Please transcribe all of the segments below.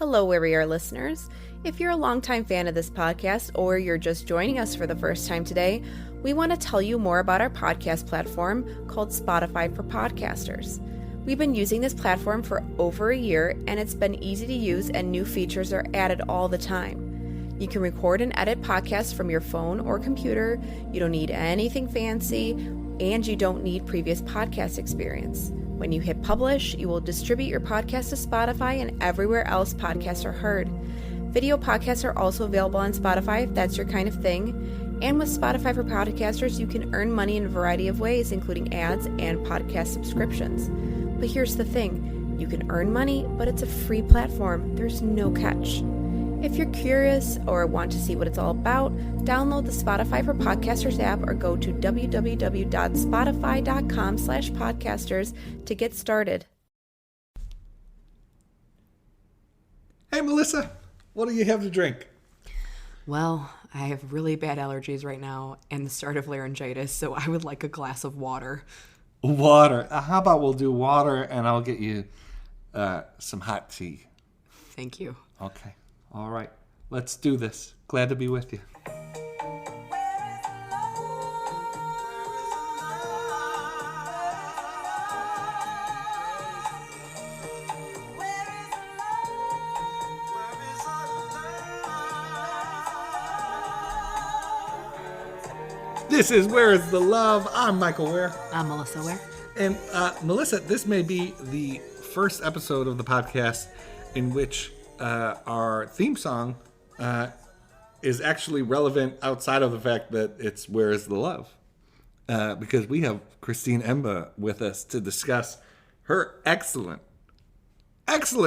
Hello, where we are listeners. If you're a longtime fan of this podcast or you're just joining us for the first time today, we want to tell you more about our podcast platform called Spotify for Podcasters. We've been using this platform for over a year, and it's been easy to use, and new features are added all the time. You can record and edit podcasts from your phone or computer. You don't need anything fancy, and you don't need previous podcast experience. When you hit publish, you will distribute your podcast to Spotify and everywhere else podcasts are heard. Video podcasts are also available on Spotify if that's your kind of thing. And with Spotify for Podcasters, you can earn money in a variety of ways, including ads and podcast subscriptions. But here's the thing, you can earn money, but it's a free platform. There's no catch. If you're curious or want to see what it's all about, download the Spotify for Podcasters app or go to www.spotify.com/podcasters to get started. Hey, Melissa, what do you have to drink? Well, I have really bad allergies right now and the start of laryngitis, so I would like a glass of water. Water. How about we'll do water and I'll get you some hot tea. Thank you. Okay. All right. Let's do this. Glad to be with you. This is Where is the Love? I'm Michael Ware. I'm Melissa Ware. And Melissa, this may be the first episode of the podcast in which our theme song is actually relevant outside of the fact that it's Where is the Love? Because we have Christine Emba with us to discuss her excellent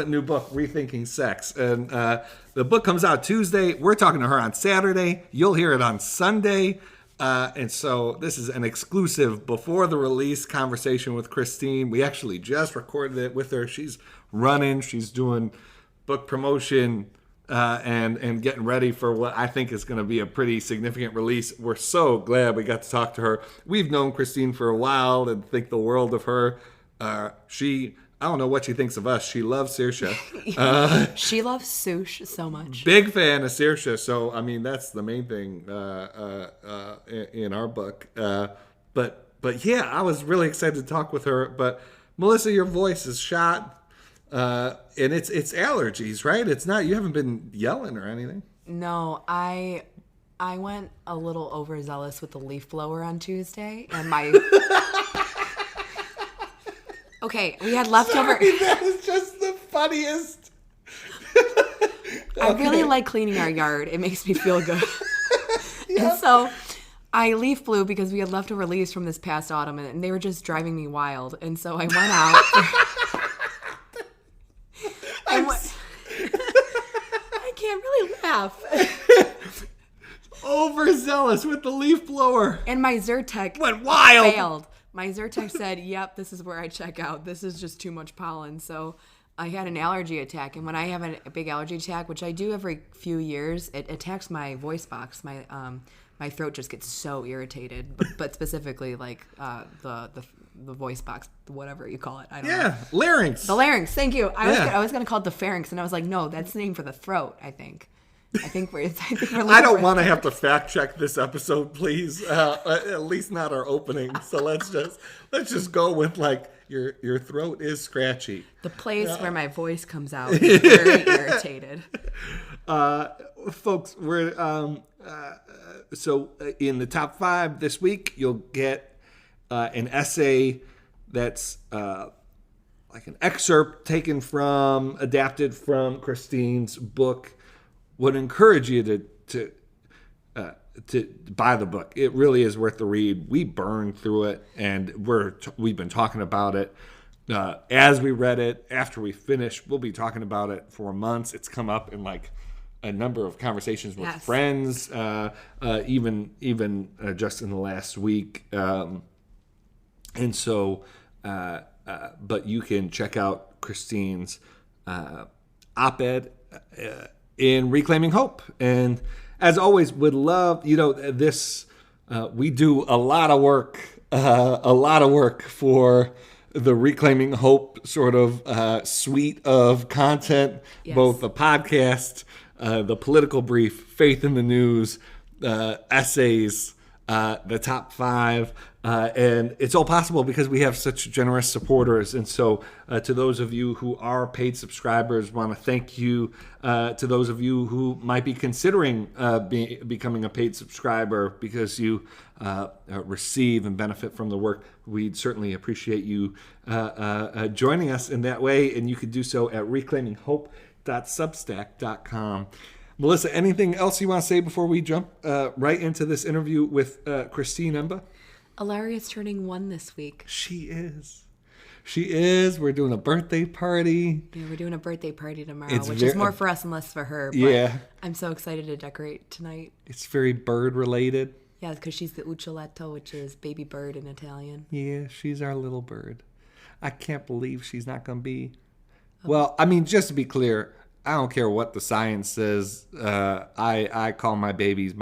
new book, Rethinking Sex. And the book comes out Tuesday. We're talking to her on Saturday. You'll hear it on Sunday. And so this is an exclusive before the release conversation with Christine. We actually just recorded it with her. She's running. She's doing book promotion and getting ready for what I think is going to be a pretty significant release. We're so glad we got to talk to her. We've known Christine for a while and think the world of her. I don't know what she thinks of us. She loves Saoirse. She loves Sush so much. Big fan of Saoirse. So, I mean, that's the main thing in our book. But yeah, I was really excited to talk with her. But Melissa, your voice is shot. And it's allergies, right? It's not, you haven't been yelling or anything. No, I went a little overzealous with the leaf blower on Tuesday, and my... Okay, we had leftover... Sorry, that is just the funniest. I really like cleaning our yard. It makes me feel good. Yeah. And so I leaf blew because we had leftover leaves from this past autumn, and they were just driving me wild. And so I went out... I can't really laugh. Overzealous with the leaf blower. And my Zyrtec went wild. Failed. My Zyrtec said, yep, this is where I check out. This is just too much pollen. So I had an allergy attack. And when I have a big allergy attack, which I do every few years, it attacks my voice box. My throat just gets so irritated. But specifically, like the voice box, whatever you call it. I don't know. Larynx. The larynx. Thank you. I was going to call it the pharynx. And I was like, no, that's the name for the throat, I think. I don't want to have to fact check this episode, please. At least not our opening. So let's just go with like your throat is scratchy. The place where my voice comes out is very irritated. Folks, we're so in the top 5 this week, you'll get an essay that's like an excerpt adapted from Christine's book. Would encourage you to buy the book. It really is worth the read. We burned through it, and we've been talking about it as we read it. After we finish, we'll be talking about it for months. It's come up in like a number of conversations with friends, even just in the last week. And so, but you can check out Christine's op-ed in Reclaiming Hope. And as always, would love, this, we do a lot of work for the Reclaiming Hope sort of suite of content, Yes. both the podcast, the political brief, Faith in the News, essays, the top 5. And it's all possible because we have such generous supporters. And so to those of you who are paid subscribers, want to thank you. To those of you who might be considering becoming a paid subscriber because you receive and benefit from the work, we'd certainly appreciate you joining us in that way. And you could do so at reclaiminghope.substack.com. Melissa, anything else you want to say before we jump right into this interview with Christine Emba? Alaria's turning 1 this week. She is. We're doing a birthday party. Yeah, we're doing a birthday party tomorrow, It's which is more for us and less for her. But Yeah. I'm so excited to decorate tonight. It's very bird related. Yeah, because she's the uccelletto, which is baby bird in Italian. Yeah, she's our little bird. I can't believe she's not going to be. Well, I mean, just to be clear, I don't care what the science says. I call my babies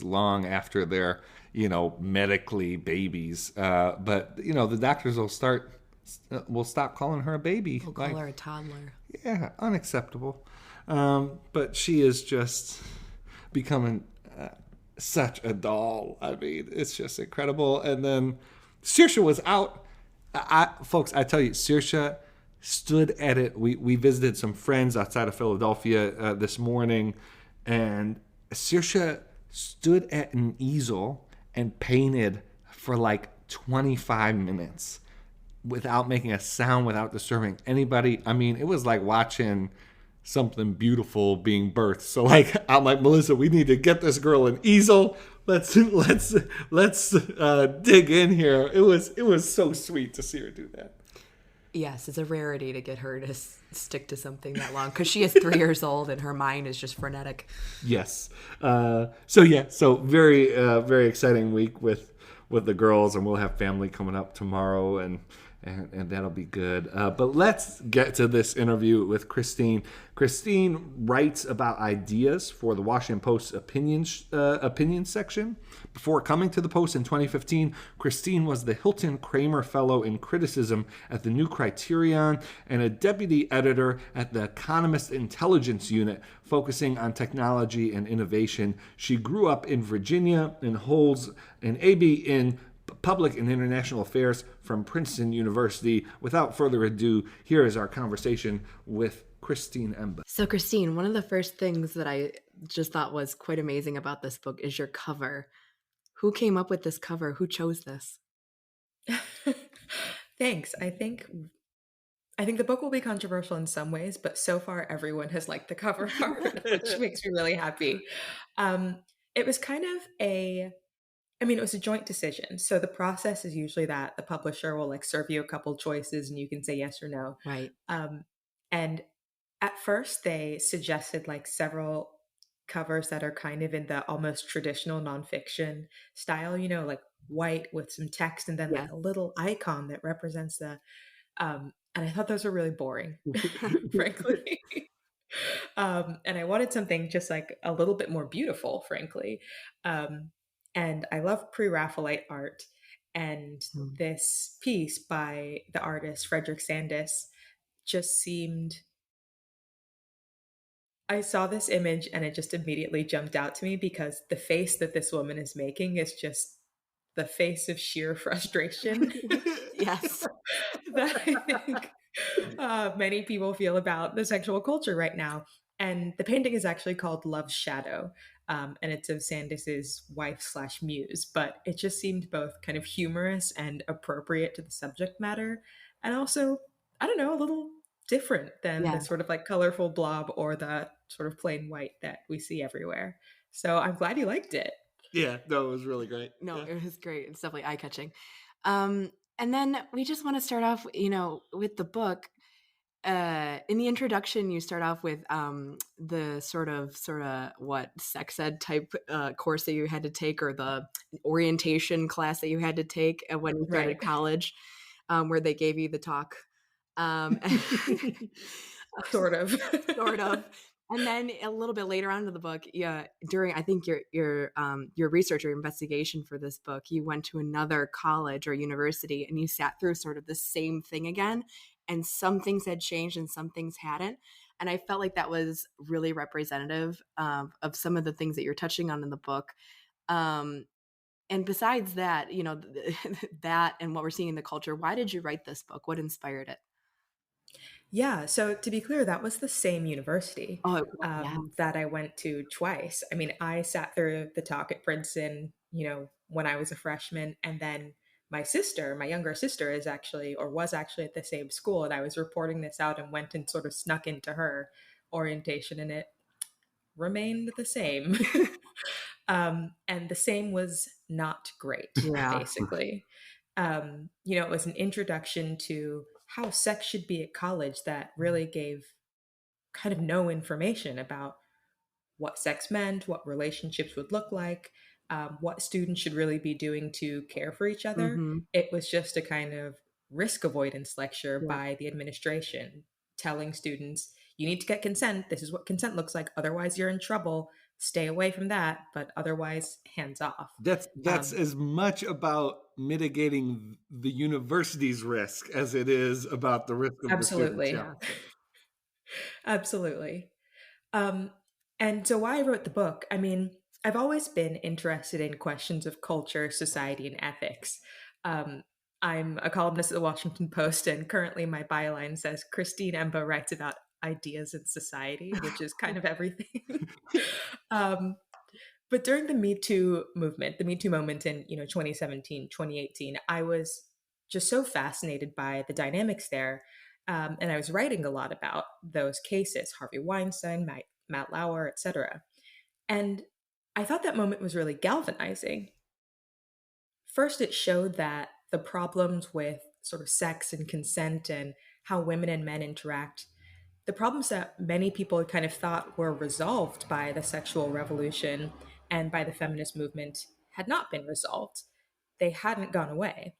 long after they're, medically babies. But, the doctors will stop calling her a baby. We'll call her a toddler. Yeah, unacceptable. But she is just becoming such a doll. I mean, it's just incredible. And then Saoirse was out. Folks, I tell you, Saoirse stood at it. We visited some friends outside of Philadelphia this morning, and Saoirse stood at an easel and painted for like 25 minutes without making a sound, without disturbing anybody. I mean, it was like watching something beautiful being birthed. So I'm like, Melissa, we need to get this girl an easel. Let's dig in here. It was so sweet to see her do that. Yes, it's a rarity to get her to stick to something that long because she is 3 years old and her mind is just frenetic. Yes. So very very exciting week with the girls, and we'll have family coming up tomorrow, and that'll be good. But let's get to this interview with Christine. Christine writes about ideas for the Washington Post's opinion section. Before coming to the Post in 2015, Christine was the Hilton Kramer Fellow in Criticism at the New Criterion and a deputy editor at the Economist Intelligence Unit, focusing on technology and innovation. She grew up in Virginia and holds an AB in Public and International Affairs from Princeton University. Without further ado, here is our conversation with Christine Emba. So Christine, one of the first things that I just thought was quite amazing about this book is your cover. Who came up with this cover? Who chose this? Thanks. I think the book will be controversial in some ways, but so far everyone has liked the cover art, which makes me really happy. It was kind of it was a joint decision. So the process is usually that the publisher will serve you a couple choices and you can say yes or no. Right. And at first they suggested several covers that are kind of in the almost traditional nonfiction style, white with some text and then a little icon that represents the, and I thought those were really boring, frankly. And I wanted something just a little bit more beautiful, frankly. And I love pre-Raphaelite art. And this piece by the artist Frederick Sandys just seemed... I saw this image and it just immediately jumped out to me because the face that this woman is making is just the face of sheer frustration. Yes. That I think many people feel about the sexual culture right now. And the painting is actually called Love's Shadow. And it's of Sandys's wife/muse, but it just seemed both kind of humorous and appropriate to the subject matter. And also, I don't know, a little different than the sort of colorful blob or the sort of plain white that we see everywhere. So I'm glad you liked it. Yeah, no, it was really great. No, It was great. It's definitely eye-catching. And then we just want to start off, with the book. In the introduction, you start off with the sort of what sex ed type course that you had to take, or the orientation class that you had to take when you started college, where they gave you the talk. Sort of. Sort of. And then a little bit later on in the book, yeah, during I think your research or investigation for this book, you went to another college or university and you sat through sort of the same thing again, and some things had changed and some things hadn't. And I felt like that was really representative of some of the things that you're touching on in the book. Um, and besides that, that and what we're seeing in the culture, why did you write this book? What inspired it? Yeah, so to be clear, that was the same university Oh, yeah. that I went to twice. I mean, I sat through the talk at Princeton, when I was a freshman, and then my sister, my younger sister, is actually or was actually at the same school, and I was reporting this out and went and sort of snuck into her orientation, and it remained the same. And the same was not great, Yeah. basically. It was an introduction to how sex should be at college that really gave kind of no information about what sex meant, what relationships would look like, what students should really be doing to care for each other. Mm-hmm. It was just a kind of risk avoidance lecture Yeah. by the administration telling students, you need to get consent. This is what consent looks like. Otherwise, you're in trouble. Stay away from that, but otherwise, hands off. That's Um, as much about mitigating the university's risk as it is about the risk of the students. Absolutely. Yeah. Yeah. Absolutely. Um, and so, why I wrote the book, I mean, I've always been interested in questions of culture, society, and ethics. Um, I'm a columnist at the Washington Post, and currently my byline says Christine Emba writes about ideas in society, which is kind of everything. um, but during the Me Too movement, the Me Too moment in 2017, 2018, I was just so fascinated by the dynamics there. And I was writing a lot about those cases, Harvey Weinstein, Matt Lauer, etc. And I thought that moment was really galvanizing. First, it showed that the problems with sort of sex and consent and how women and men interact, the problems that many people kind of thought were resolved by the sexual revolution and by the feminist movement had not been resolved. They hadn't gone away.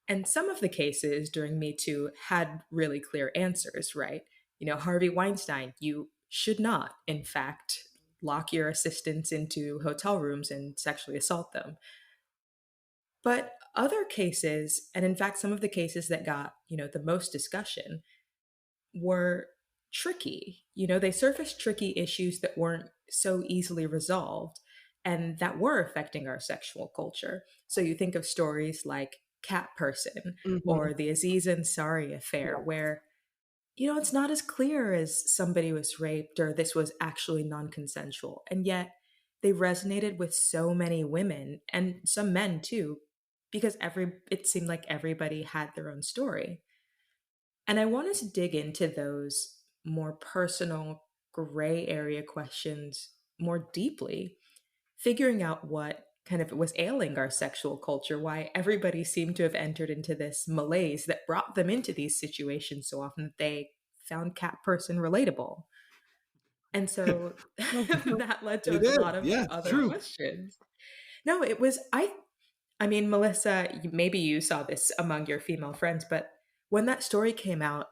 And some of the cases during Me Too had really clear answers, right? Harvey Weinstein, you should not, in fact, lock your assistants into hotel rooms and sexually assault them. But other cases, and in fact, some of the cases that got, the most discussion were tricky. They surfaced tricky issues that weren't so easily resolved and that were affecting our sexual culture. So you think of stories like Cat Person Mm-hmm. or the Aziz Ansari affair, Yeah. where, it's not as clear as somebody was raped or this was actually non consensual. And yet they resonated with so many women and some men too, because it seemed like everybody had their own story. And I wanted to dig into those more personal, gray area questions more deeply, figuring out what kind of was ailing our sexual culture, why everybody seemed to have entered into this malaise that brought them into these situations so often that they found Cat Person relatable. And so that led to It a is. lot of Yeah, it's other true. questions. No, it was, I mean, Melissa, maybe you saw this among your female friends, but when that story came out,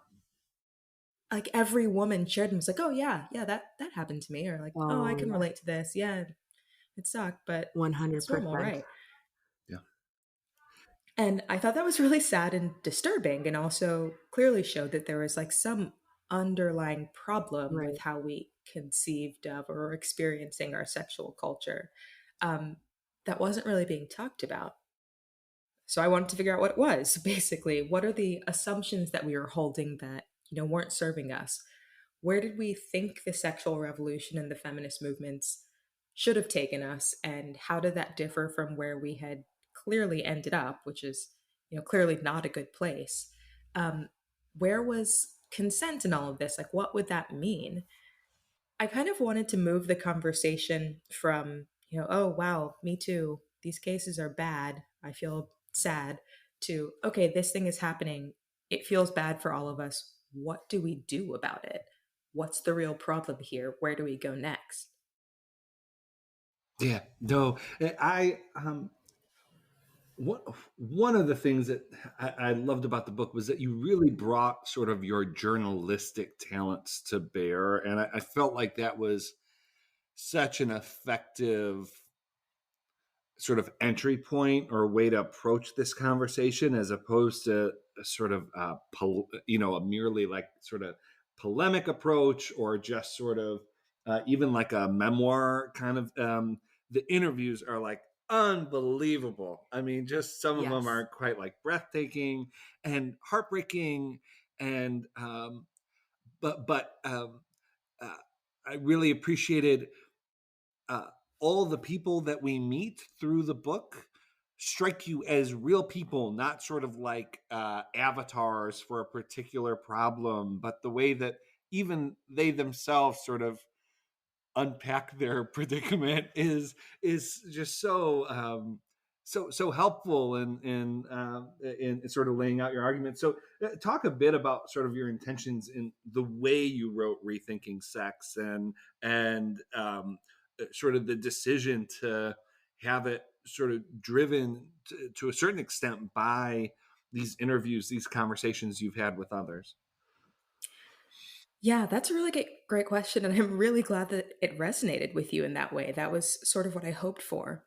like every woman shared and was like, "Oh yeah, that happened to me," or like, "Oh, I Oh, can relate to this. Yeah, it sucked, but it's normal, 100%. right?" Yeah. And I thought that was really sad and disturbing, and also clearly showed that there was like some underlying problem with Right. how we conceived of or were experiencing our sexual culture um, that wasn't really being talked about. So I wanted to figure out what it was. Basically, what are the assumptions that we were holding that weren't serving us? Where did we think the sexual revolution and the feminist movements should have taken us, and how did that differ from where we had clearly ended up, which is clearly not a good place? Where was consent in all of this? Like, what would that mean? I kind of wanted to move the conversation from, oh, wow, me too. These cases are bad. I feel sad, to, okay, this thing is happening. It feels bad for all of us. What do we do about it? What's the real problem here? Where do we go next? Yeah. No, I one of the things that I loved about the book was that you really brought sort of your journalistic talents to bear, and I felt like that was such an effective sort of entry point or way to approach this conversation, as opposed to a sort of a merely like sort of polemic approach, or just sort of even like a memoir kind of. The interviews are like unbelievable. I mean, just some of them Yes. are quite like breathtaking and heartbreaking, and but uh, I really appreciated uh, all the people that we meet through the book strike you as real people, not sort of like avatars for a particular problem, but the way that even they themselves sort of unpack their predicament is just so helpful in sort of laying out your argument. So talk a bit about sort of your intentions in the way you wrote Rethinking Sex, and sort of the decision to have it sort of driven to a certain extent by these interviews, these conversations you've had with others. Yeah, that's a really great question. And I'm really glad that it resonated with you in that way. That was sort of what I hoped for.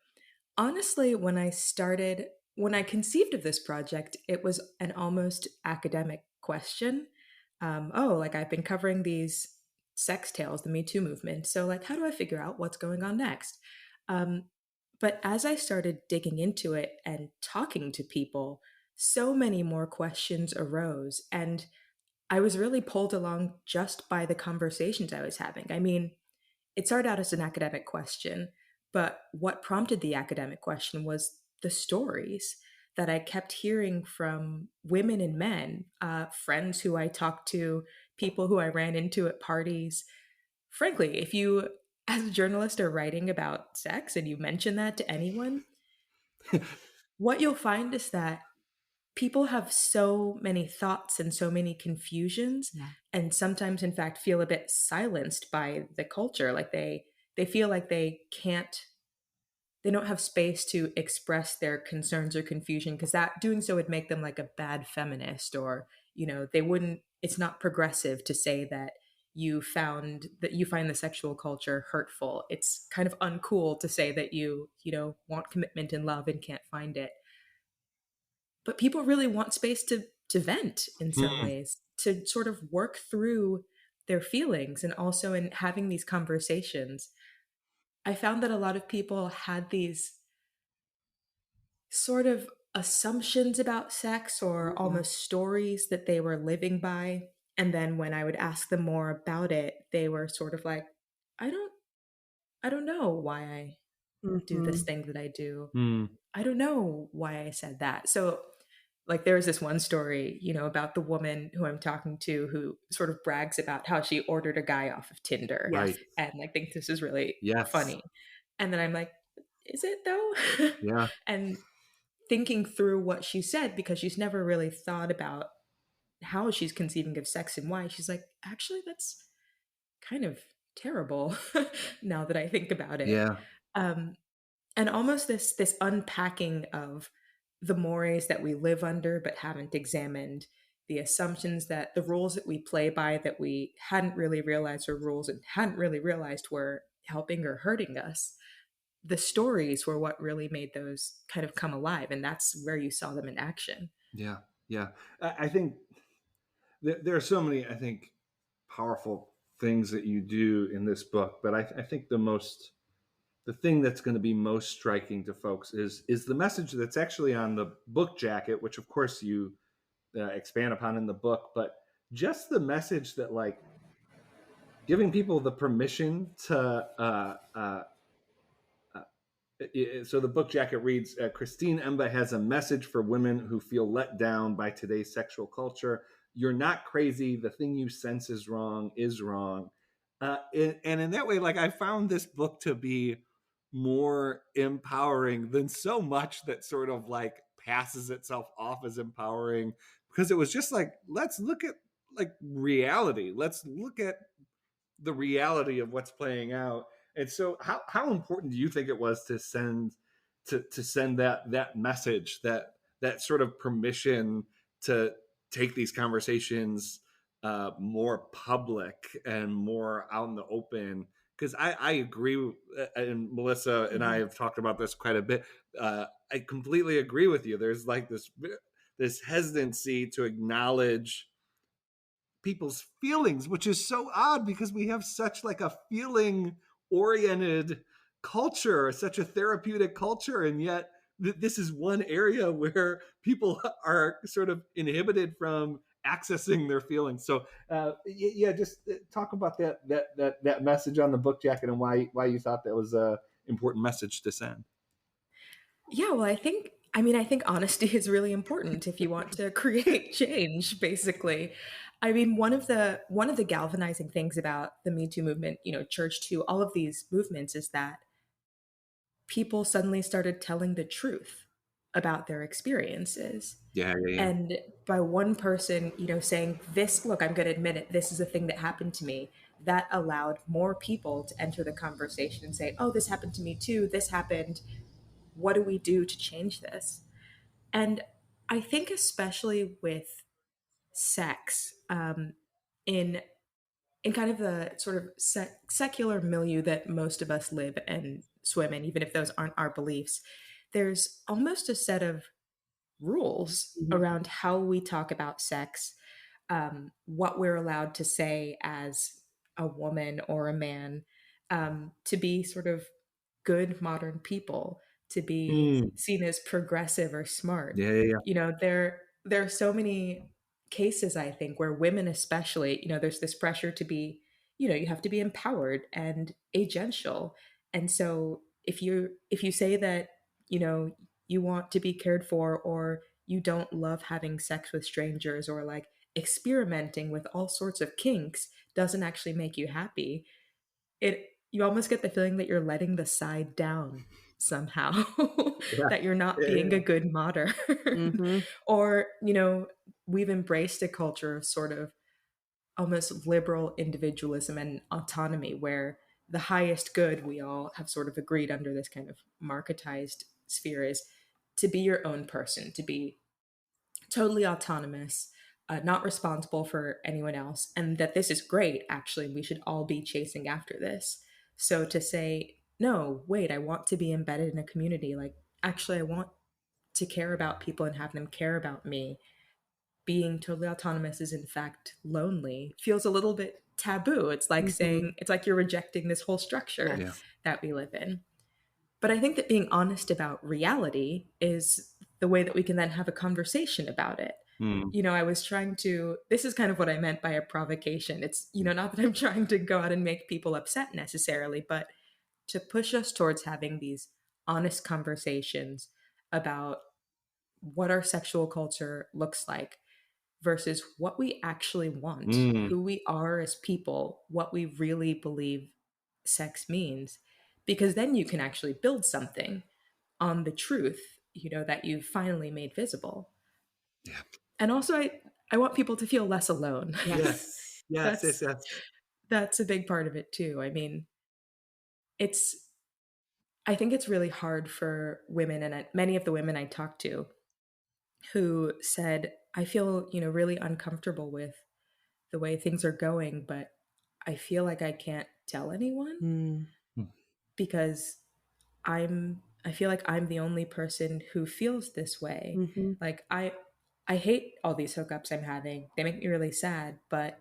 Honestly, when I conceived of this project, it was an almost academic question. Like I've been covering these sex tales, the Me Too movement. So, like, how do I figure out what's going on next? Um, but as I started digging into it and talking to people, so many more questions arose. And I was really pulled along just by the conversations I was having. I mean, it started out as an academic question, but what prompted the academic question was the stories that I kept hearing from women and men, friends who I talked to, people who I ran into at parties. Frankly, if you, as a journalist, are writing about sex and you mention that to anyone, what you'll find is that people have so many thoughts and so many confusions, Yeah. and sometimes in fact feel a bit silenced by the culture, like they feel like they don't have space to express their concerns or confusion, because that doing so would make them like a bad feminist, or they wouldn't, it's not progressive to say that you find the sexual culture hurtful. It's kind of uncool to say that you want commitment and love and can't find it. But people really want space to vent in some Hmm. ways, to sort of work through their feelings, and also in having these conversations. I found that a lot of people had these sort of assumptions about sex, or Yeah. almost stories that they were living by. And then when I would ask them more about it, they were sort of like, I don't I don't know why I do this Hmm. thing that I do. Hmm. I don't know why I said that. So, like, there was this one story, about the woman who I'm talking to, who sort of brags about how she ordered a guy off of Tinder Yes. Right. and like thinks this is really Yes. funny. And then I'm like, is it though? Yeah. And thinking through what she said, because she's never really thought about how she's conceiving of sex and why, she's like, actually, that's kind of terrible now that I think about it. Yeah. Um, and almost this unpacking of the mores that we live under but haven't examined, the assumptions, that the rules that we play by that we hadn't really realized were rules and hadn't really realized were helping or hurting us. The stories were what really made those kind of come alive, and that's where you saw them in action. Yeah. Yeah. I think there are so many, I think, powerful things that you do in this book, but I think the thing that's going to be most striking to folks is the message that's actually on the book jacket, which of course you expand upon in the book, but just the message that like giving people the permission to so the book jacket reads, Christine Emba has a message for women who feel let down by today's sexual culture. You're not crazy. The thing you sense is wrong is wrong. And in that way, like I found this book to be more empowering than so much that sort of like passes itself off as empowering, because it was just like, let's look at like reality. Let's look at the reality of what's playing out. And so how important do you think it was to send to send that message, that sort of permission to take these conversations more public and more out in the open. Because I agree, and Melissa and I have talked about this quite a bit. I completely agree with you. There's like this hesitancy to acknowledge people's feelings, which is so odd because we have such like a feeling oriented culture, such a therapeutic culture, and yet this is one area where people are sort of inhibited from accessing their feelings. So yeah, just talk about that message on the book jacket and why you thought that was a important message to send. Yeah, well, I think honesty is really important if you want to create change, basically. I mean, one of the galvanizing things about the Me Too movement, Church Too, all of these movements is that people suddenly started telling the truth about their experiences. Yeah. And by one person, saying this, look, I'm going to admit it, this is a thing that happened to me, that allowed more people to enter the conversation and say, oh, this happened to me too, this happened. What do we do to change this? And I think, especially with sex, in in kind of the sort of secular milieu that most of us live and swim in, even if those aren't our beliefs, there's almost a set of rules around how we talk about sex, what we're allowed to say as a woman or a man, to be sort of good modern people, to be Mm. seen as progressive or smart. Yeah. There are so many cases, I think, where women especially, there's this pressure to be, you have to be empowered and agential. And so if you say that, you know, you want to be cared for, or you don't love having sex with strangers, or like experimenting with all sorts of kinks doesn't actually make you happy, it you almost get the feeling that you're letting the side down somehow, Yeah. that you're not being Yeah. a good modern. Mm-hmm. Or, we've embraced a culture of sort of almost liberal individualism and autonomy, where the highest good, we all have sort of agreed under this kind of marketized sphere, is to be your own person, to be totally autonomous, not responsible for anyone else, and that this is great. Actually, we should all be chasing after this. So to say, no, wait, I want to be embedded in a community, like, actually, I want to care about people and have them care about me. Being totally autonomous is, in fact, lonely, feels a little bit taboo. It's like Mm-hmm. saying, it's like you're rejecting this whole structure Yeah. Yes. that we live in. But I think that being honest about reality is the way that we can then have a conversation about it. Mm. I was trying to, this is kind of what I meant by a provocation. It's, not that I'm trying to go out and make people upset necessarily, but to push us towards having these honest conversations about what our sexual culture looks like versus what we actually want, Mm. who we are as people, what we really believe sex means. Because then you can actually build something on the truth, that you've finally made visible. Yeah. And also, I want people to feel less alone. Yes. Yes. that's that's a big part of it too. I mean, it's I think it's really hard for women, and many of the women I talked to who said, I feel, really uncomfortable with the way things are going, but I feel like I can't tell anyone Mm. because I feel like I'm the only person who feels this way. Mm-hmm. Like, I hate all these hookups I'm having. They make me really sad, but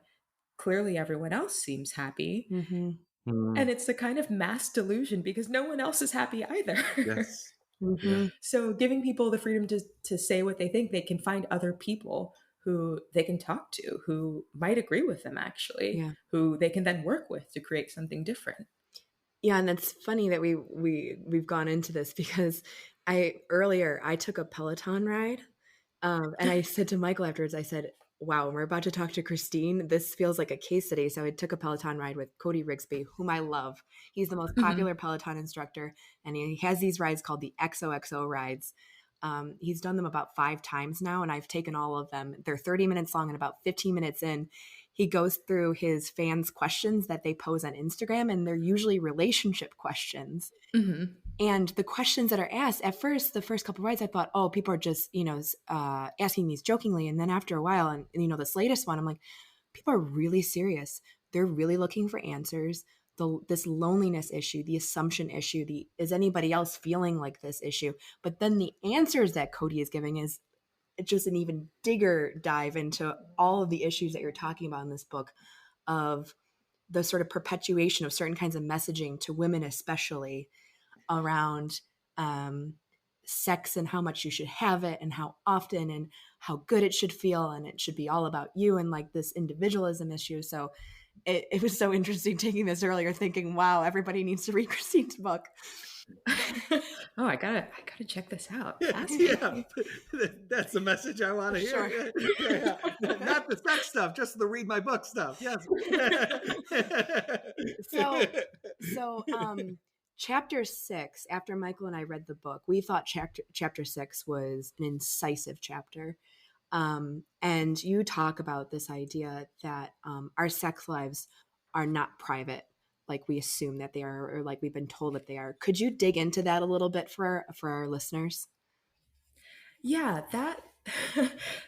clearly everyone else seems happy. Mm-hmm. And Mm. it's the kind of mass delusion because no one else is happy either. Yes. Yeah. Mm-hmm. So giving people the freedom to say what they think, they can find other people who they can talk to, who might agree with them actually, Yeah. who they can then work with to create something different. Yeah, and it's funny that we've gone into this because I took a Peloton ride, and I said to Michael afterwards, I said, "Wow, we're about to talk to Christine. This feels like a case study." So I took a Peloton ride with Cody Rigsby, whom I love. He's the most popular Peloton instructor, and he has these rides called the XOXO rides. He's done them about 5 times now, and I've taken all of them. They're 30 minutes long, and about 15 minutes in, he goes through his fans' questions that they pose on Instagram, and they're usually relationship questions. Mm-hmm. And the questions that are asked at first, the first couple of rides, I thought, oh, people are just, asking these jokingly. And then after a while, and this latest one, I'm like, people are really serious. They're really looking for answers. This loneliness issue, the assumption issue, the is anybody else feeling like this issue? But then the answers that Cody is giving is just an even digger dive into all of the issues that you're talking about in this book, of the sort of perpetuation of certain kinds of messaging to women, especially around sex and how much you should have it and how often and how good it should feel, and it should be all about you, and like this individualism issue. So it was so interesting taking this earlier, thinking, wow, everybody needs to read Christine's book. Oh, I gotta check this out. Yeah, that's the message I want to hear. Sure. Yeah. Not the sex stuff, just the read my book stuff. Yes. So chapter 6, after Michael and I read the book, we thought chapter 6 was an incisive chapter. And you talk about this idea that our sex lives are not private, like we assume that they are, or like we've been told that they are. Could you dig into that a little bit for our listeners? Yeah,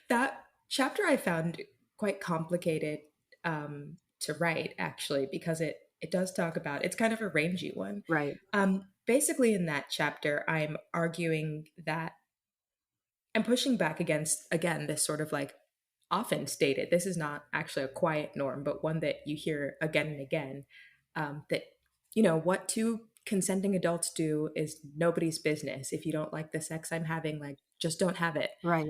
that chapter I found quite complicated to write, actually, because it does talk about, it's kind of a rangy one. Right. Basically, in that chapter, I'm arguing that I'm pushing back against, again, this sort of like often stated, this is not actually a quiet norm, but one that you hear again and again, that, what two consenting adults do is nobody's business. If you don't like the sex I'm having, like, just don't have it. Right.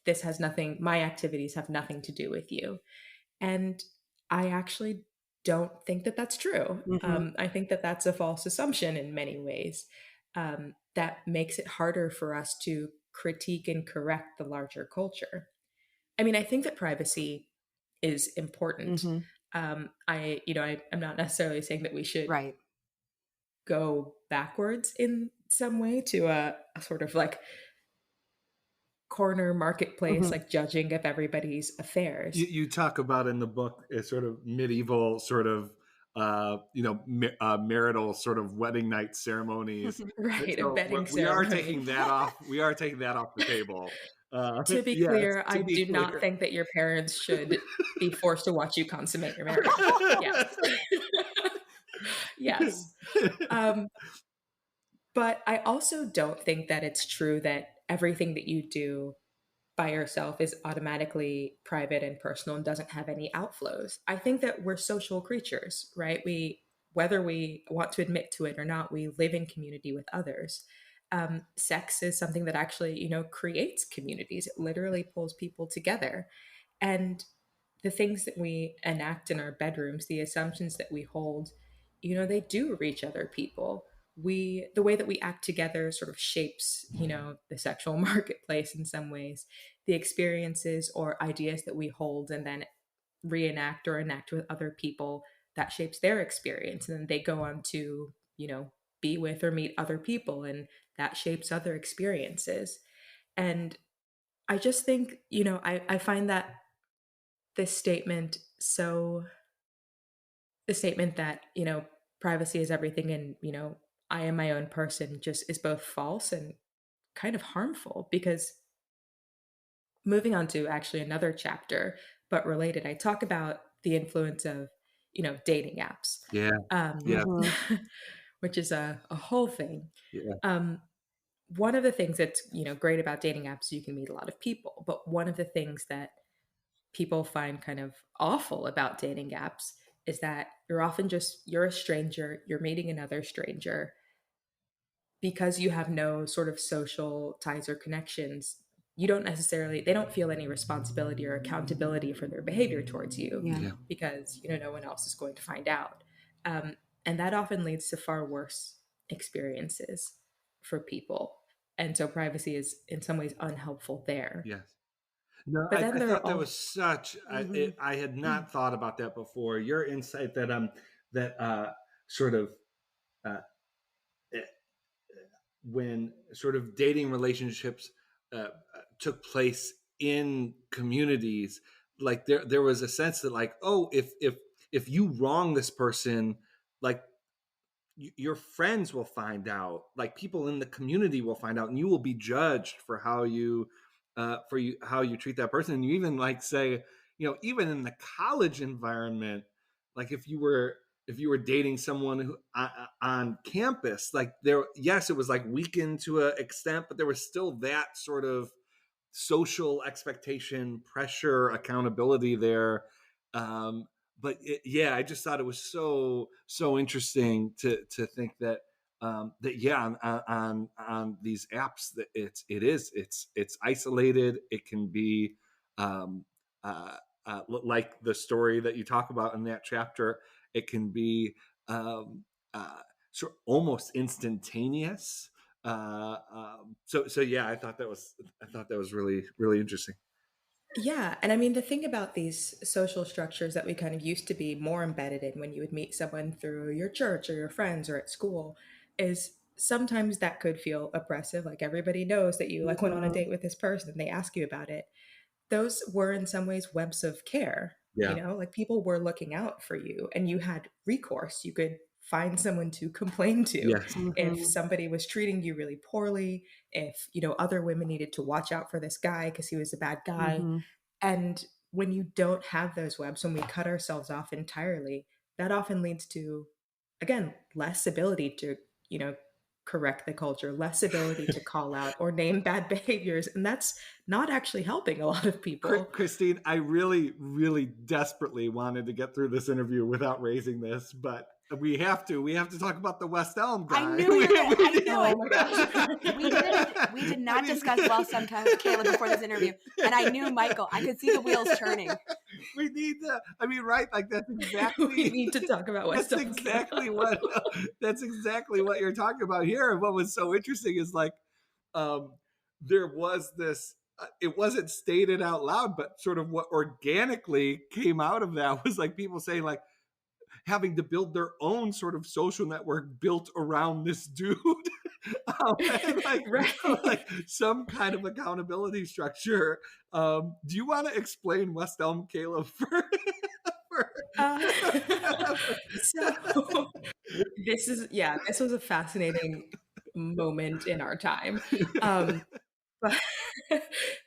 This has nothing, my activities have nothing to do with you. And I actually don't think that that's true. Mm-hmm. I think that that's a false assumption in many ways. That makes it harder for us to critique and correct the larger culture. I mean, I think that privacy is important. Mm-hmm. I'm not necessarily saying that we should Right. go backwards in some way to a sort of like corner marketplace, Mm-hmm. like judging of everybody's affairs. You talk about in the book a sort of medieval sort of marital sort of wedding night ceremonies. Right, So a betting we are ceremony. taking that off. We are taking that off the table. To be yes, clear, to I be do clear. not think that your parents should be forced to watch you consummate your marriage. Yes. Yes. But I also don't think that it's true that everything that you do by yourself is automatically private and personal and doesn't have any outflows. I think that we're social creatures, right? Whether we want to admit to it or not, we live in community with others. Sex is something that actually, creates communities. It literally pulls people together. And the things that we enact in our bedrooms, the assumptions that we hold, they do reach other people. The way that we act together sort of shapes, the sexual marketplace in some ways. The experiences or ideas that we hold and then reenact or enact with other people, that shapes their experience. And then they go on to, be with or meet other people, and that shapes other experiences. And I just think, I find that this statement the statement that, privacy is everything and, I am my own person, just is both false and kind of harmful. Because moving on to actually another chapter, but related, I talk about the influence of, dating apps. Yeah. Yeah. Which is a whole thing. Yeah. One of the things that's, great about dating apps, you can meet a lot of people. But one of the things that people find kind of awful about dating apps is that you're a stranger, you're meeting another stranger. Because you have no sort of social ties or connections, they don't feel any responsibility or accountability for their behavior towards you. Yeah. Because, no one else is going to find out. And that often leads to far worse experiences for people. And so privacy is in some ways unhelpful there. Yes. No, But I then thought that was such. Mhm. I had not thought about that before. Your insight that sort of eh, when sort of dating relationships took place in communities, like there was a sense that like, oh, if you wrong this person, like your friends will find out, like people in the community will find out, and you will be judged for how you how you treat that person. And you even like say, even in the college environment, like if you were dating someone who on campus, like there, yes, it was like weakened to an extent, but there was still that sort of social expectation, pressure, accountability there. But yeah, I just thought it was so interesting to think that yeah, on these apps, that it's isolated. It can be like the story that you talk about in that chapter. It can be sort of almost instantaneous. So yeah, I thought that was really interesting. Yeah. And I mean, the thing about these social structures that we kind of used to be more embedded in when you would meet someone through your church or your friends or at school is sometimes that could feel oppressive. Like everybody knows that you like went on a Mhm. date with this person and they ask you about it. Those were in some ways webs of care, Yeah. like people were looking out for you and you had recourse. You could find someone to complain to Yes. if Mhm. somebody was treating you really poorly, if, other women needed to watch out for this guy because he was a bad guy. Mhm. And when you don't have those webs, when we cut ourselves off entirely, that often leads to, again, less ability to, you know, correct the culture, less ability to call out or name bad behaviors. And that's not actually helping a lot of people. Christine, I really desperately wanted to get through this interview without raising this, but we have to talk about the West Elm I guy. knew you were gonna. I knew Oh it. my gosh. We did not discuss West Elm, Caleb, before this interview, and I knew Michael. I could see the wheels turning. We need to, I mean, right, like We need to talk about West that's Elm. exactly what that's exactly what you're talking about here. And what was so interesting is like um there was this it wasn't stated out loud, but sort of what organically came out of that was like people saying like having to build their own sort of social network built around this dude. And Right. like some kind of accountability structure. Do you want to explain West Elm, Caleb, for Uh, so this was a fascinating moment in our time. But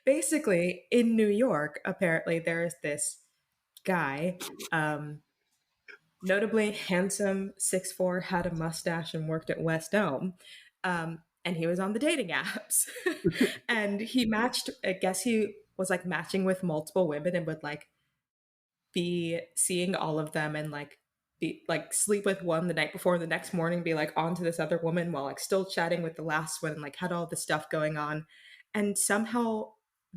basically, in New York, apparently there's this guy, notably handsome, 6'4", had a mustache, and worked at West Elm. And he was on the dating apps. And he matched, I guess he was like matching with multiple women and would like be seeing all of them and like be like sleep with one the night before, the next morning be like on to this other woman while like still chatting with the last one and like had all this stuff going on. And somehow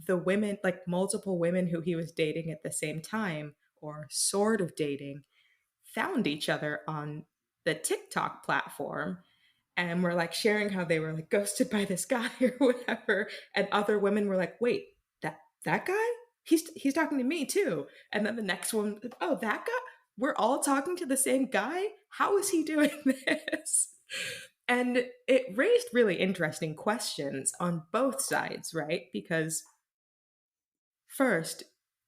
the women, like multiple women who he was dating at the same time or sort of dating, found each other on the TikTok platform and were like sharing how they were like ghosted by this guy or whatever. And other women were like, wait, that guy? He's talking to me too. And then the next one, oh, that guy? We're all talking to the same guy? How is he doing this? And it raised really interesting questions on both sides, right? Because first,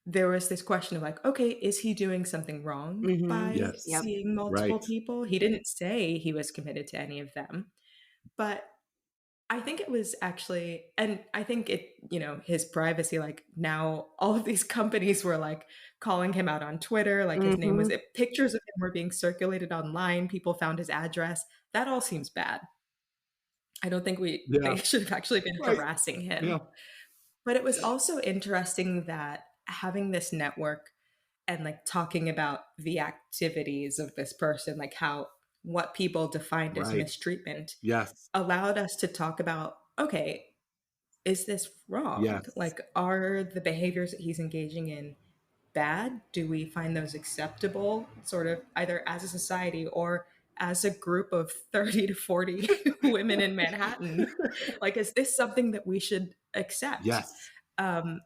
there was this question of like, okay, is he doing something wrong Mm-hmm. by yes, Yep. seeing multiple right, people? He didn't say he was committed to any of them. But I think it was actually, and I think it, his privacy, like now all of these companies were like calling him out on Twitter, like his name was, Mm-hmm. pictures of him were being circulated online. People found his address. That all seems bad. I don't think they yeah, should have actually been right, harassing yeah, him. But it was also interesting that having this network and like talking about the activities of this person, like what people defined as right, mistreatment, yes, allowed us to talk about, okay, is this wrong? yes, Like, are the behaviors that he's engaging in bad? Do we find those acceptable, sort of either as a society or as a group of 30 to 40 women in Manhattan? Like, is this something that we should accept? yes, Um,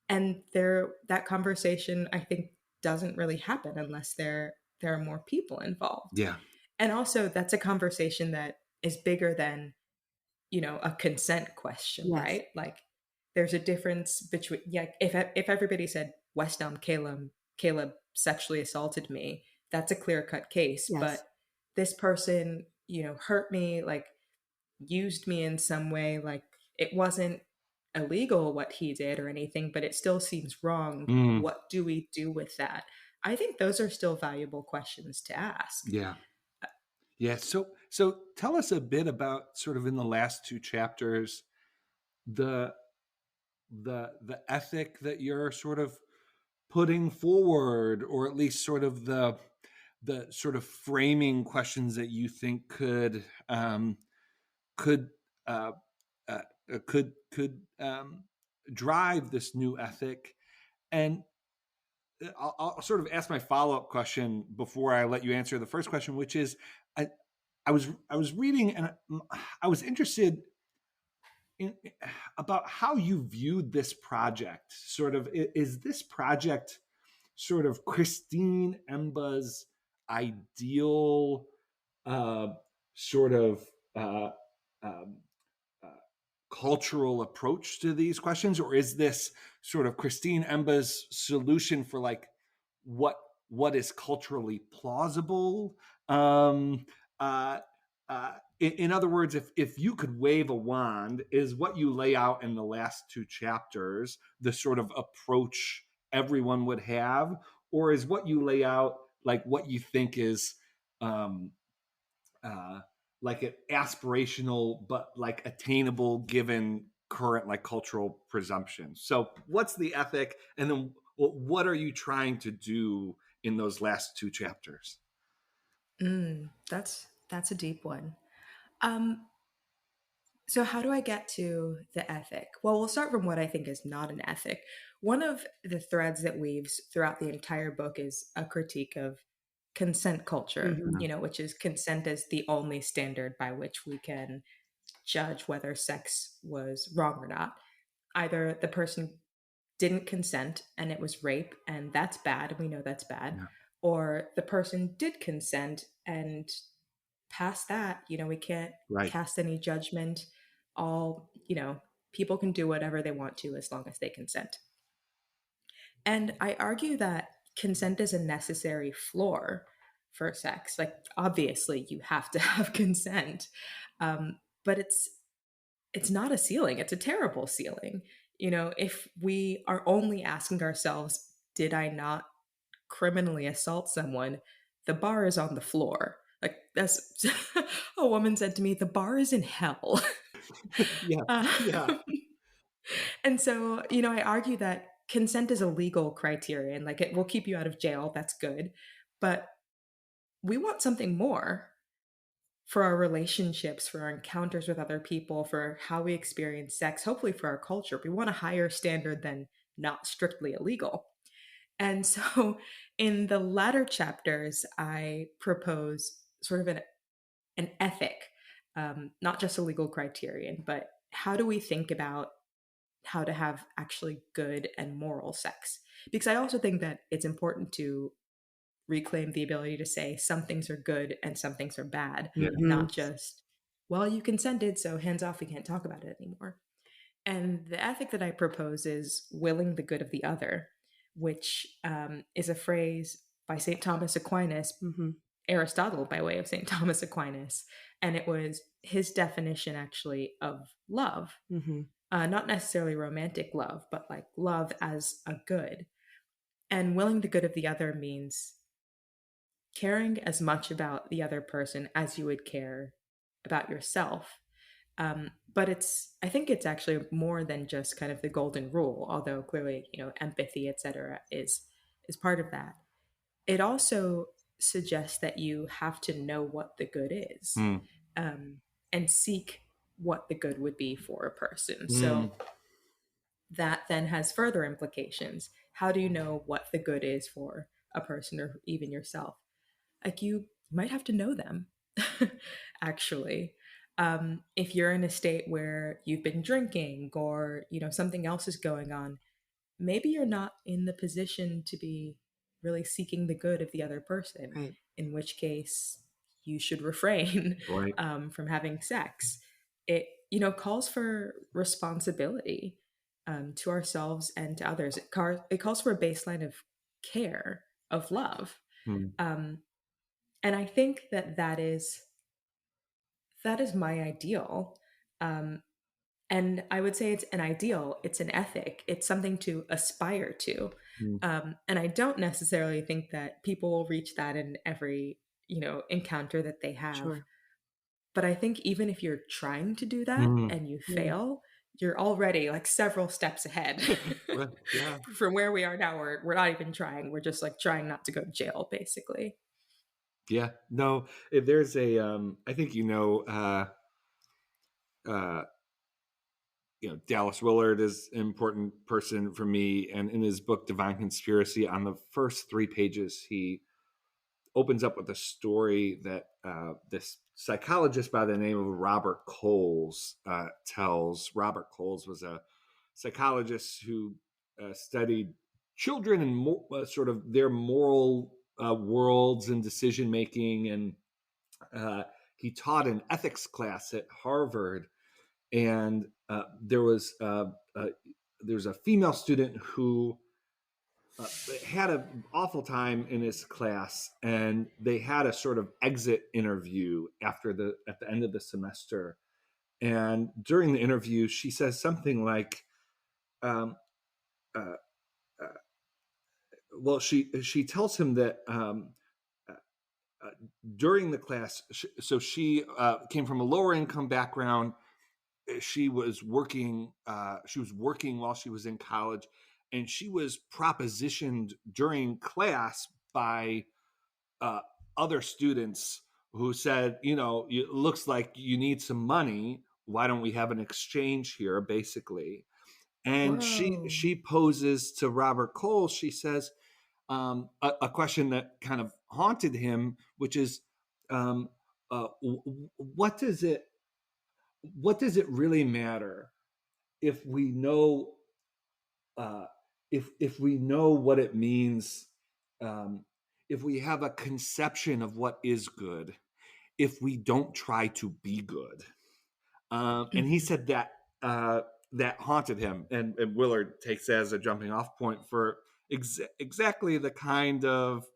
and that conversation, I think, doesn't really happen unless there are more people involved. yeah, And also, that's a conversation that is bigger than a consent question, Yes. right? Like there's a difference between, yeah, if everybody said West Elm Caleb sexually assaulted me, that's a clear cut case. Yes. But this person, hurt me, like used me in some way, like it wasn't illegal what he did or anything, but it still seems wrong. Mm, What do we do with that? I think those are still valuable questions to ask. yeah. Yeah. So tell us a bit about sort of in the last two chapters, the the ethic that you're sort of putting forward, or at least sort of the sort of framing questions that you think could uh, uh, could drive this new ethic. And I'll sort of ask my follow-up question before I let you answer the first question, which is, I, I was reading, and I was interested in, about how you viewed this project. Sort of, is this project sort of Christine Emba's ideal uh, sort of uh, um, uh, cultural approach to these questions, or is this sort of Christine Emba's solution for like what what is culturally plausible? Um, uh, in other words, if you could wave a wand, is what you lay out in the last two chapters the sort of approach everyone would have, or is what you lay out like what you think is um, uh, like an aspirational but like attainable given current like cultural presumptions? So what's the ethic, and then what are you trying to do in those last two chapters? That's a deep one. Um, so how do I get to the ethic? Well, we'll start from what I think is not an ethic. One of the threads that weaves throughout the entire book is a critique of consent culture, Mm-hmm. which is consent as the only standard by which we can judge whether sex was wrong or not. Either the person didn't consent and it was rape, and that's bad, and we know that's bad, Yeah. or the person did consent, and past that, we can't Right. cast any judgment. All, people can do whatever they want to as long as they consent. And I argue that consent is a necessary floor for sex. Like, obviously, you have to have consent, but it's not a ceiling. It's a terrible ceiling. If we are only asking ourselves, did I not criminally assault someone, the bar is on the floor. Like, that's a woman said to me, the bar is in hell. Yeah. Uh, Yeah. and so, I argue that consent is a legal criterion. Like, it will keep you out of jail. That's good. But we want something more for our relationships, for our encounters with other people, for how we experience sex, hopefully for our culture. We want a higher standard than not strictly illegal. And so in the latter chapters, I propose sort of an ethic, not just a legal criterion, but how do we think about how to have actually good and moral sex? Because I also think that it's important to reclaim the ability to say some things are good and some things are bad, Yeah. Mm-hmm. not just, well, you consented, so hands off, we can't talk about it anymore. And the ethic that I propose is willing the good of the other, which is a phrase by St. Thomas Aquinas, Mm-hmm. Aristotle by way of St. Thomas Aquinas. And it was his definition actually of love, Mm-hmm. not necessarily romantic love, but like love as a good. And willing the good of the other means caring as much about the other person as you would care about yourself. But I think it's actually more than just kind of the golden rule, although clearly, empathy, etc., is part of that. It also suggests that you have to know what the good is, Mm. um, and seek what the good would be for a person. Mm. So that then has further implications. How do you know what the good is for a person or even yourself? Like, you might have to know them, actually. If you're in a state where you've been drinking, or something else is going on, maybe you're not in the position to be really seeking the good of the other person, Right. in which case you should refrain Right. from having sex. It calls for responsibility, to ourselves and to others. It calls for a baseline of care, of love. Mm. And I think that is that is my ideal. Um, and I would say it's an ideal, it's an ethic, it's something to aspire to. Mm. And I don't necessarily think that people will reach that in every, encounter that they have. Sure. But I think even if you're trying to do that Mm. and you Yeah. fail, you're already like several steps ahead Right. Yeah. from where we are now. We're not even trying. We're just like trying not to go to jail, basically. Yeah. No, there's a, I think, uh, Dallas Willard is an important person for me. And in his book, Divine Conspiracy, on the first 3 pages, he opens up with a story that this psychologist by the name of Robert Coles tells. Robert Coles was a psychologist who studied children and sort of their moral worlds and decision making. And he taught an ethics class at Harvard. And there's a female student who had an awful time in his class, and they had a sort of exit interview at the end of the semester. And during the interview, she says something like, um, uh, uh, "Well, she tells him that." During the class, she came from a lower income background. She was working. She was working while she was in college, and she was propositioned during class by other students who said, it looks like you need some money. Why don't we have an exchange here, basically? And Whoa. she poses to Robert Cole. She says a question that kind of haunted him, which is, what does it really matter if we know if we know what it means, if we have a conception of what is good, if we don't try to be good? And he Mhm. said that that haunted him, and Willard takes that as a jumping off point for exactly the kind of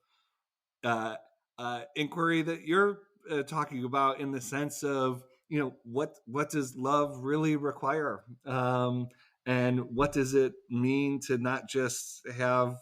uh, inquiry that you're talking about, in the sense of, what does love really require, and what does it mean to not just have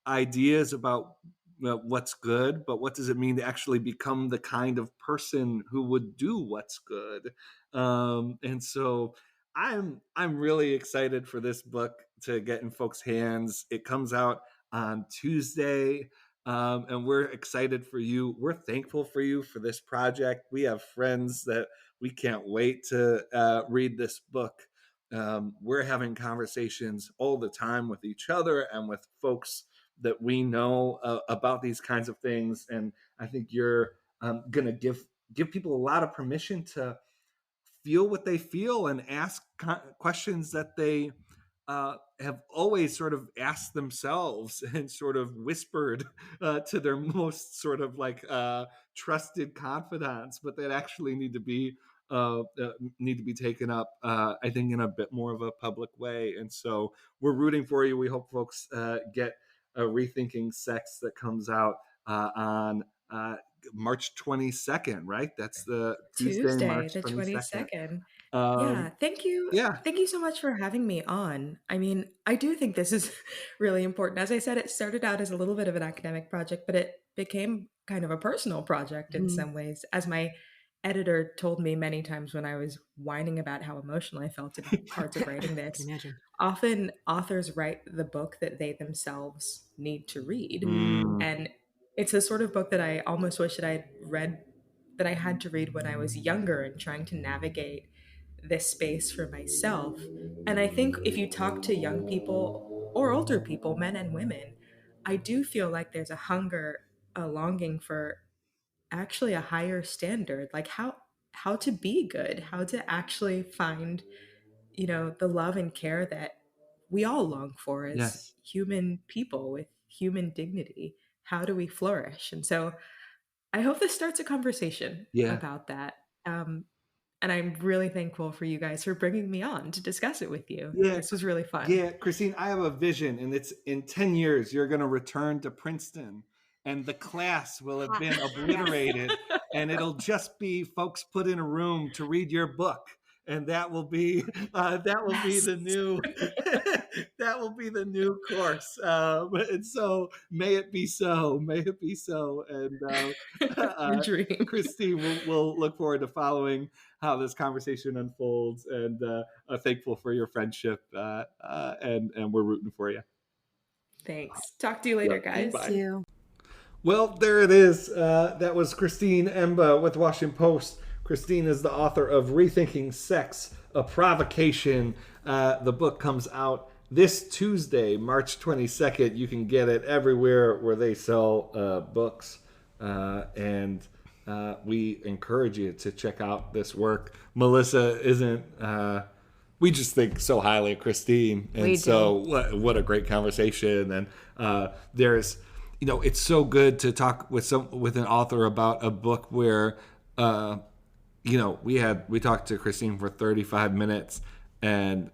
ideas about what's good, but what does it mean to actually become the kind of person who would do what's good? And so I'm really excited for this book to get in folks' hands. It comes out on Tuesday. And we're excited for you. We're thankful for you for this project. We have friends that we can't wait to read this book. We're having conversations all the time with each other and with folks that we know about these kinds of things. And I think you're going to give people a lot of permission to feel what they feel and ask questions that they have always sort of asked themselves and sort of whispered to their most sort of like trusted confidants, but that actually need to be taken up, I think, in a bit more of a public way. And so we're rooting for you. We hope folks get Rethinking Sex that comes out on March 22nd, right? That's the Tuesday, Tuesday, March the 22nd. 22nd. Yeah, Um, thank you. yeah, Thank you so much for having me on. I mean, I do think this is really important. As I said, it started out as a little bit of an academic project, but it became kind of a personal project in Mhm. some ways. As my editor told me many times when I was whining about how emotional I felt in parts of writing I can this, imagine. often authors write the book that they themselves need to read. Mm, And it's the sort of book that I almost wish that I'd read, that I had to read when I was younger and trying to navigate this space for myself. And I think if you talk to young people or older people, men and women, I do feel like there's a hunger, a longing for actually a higher standard, like how to be good, how to actually find, the love and care that we all long for as yes. human people with human dignity. How do we flourish? And so I hope this starts a conversation Yeah. about that. And I'm really thankful for you guys for bringing me on to discuss it with you. Yeah. This was really fun. Yeah. Christine, I have a vision, and it's in 10 years, you're going to return to Princeton, and the class will have Hot. been Yes. obliterated, and it'll just be folks put in a room to read your book. And that will be the new that will be the new course. And so may it be so. May it be so. And Your dream. Christine, we'll look forward to following how this conversation unfolds, and thankful for your friendship, and we're rooting for you. Thanks. Talk to you later, guys. Thank you. Well, there it is. That was Christine Emba with Washington Post. Christine is the author of Rethinking Sex, A Provocation. The book comes out this Tuesday, March 22nd. You can get it everywhere where they sell books. And we encourage you to check out this work. Melissa isn't... we just think so highly of Christine. And so what a great conversation. And there's... it's so good to talk with an author about a book where... we talked to Christine for 35 minutes, and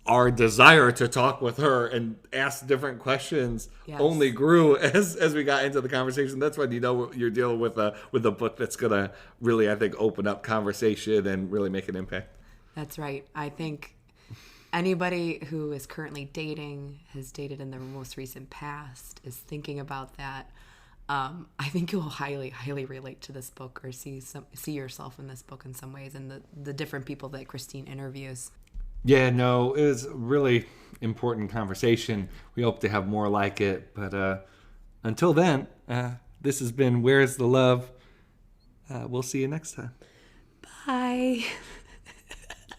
our desire to talk with her and ask different questions only grew as we got into the conversation. That's when you're dealing with a book that's gonna really, I think, open up conversation and really make an impact. That's right. I think anybody who is currently dating, has dated in the most recent past, is thinking about that. I think you'll highly, highly relate to this book, or see yourself in this book in some ways, and the different people that Christine interviews. Yeah, no, it was a really important conversation. We hope to have more like it, but until then, this has been Where's the Love? We'll see you next time. Bye.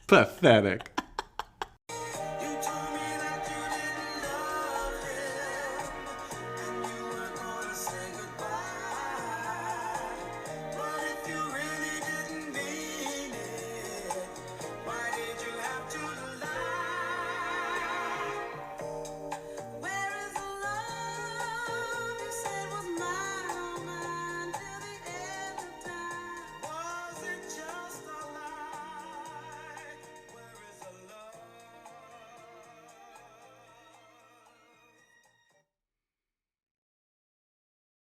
Pathetic.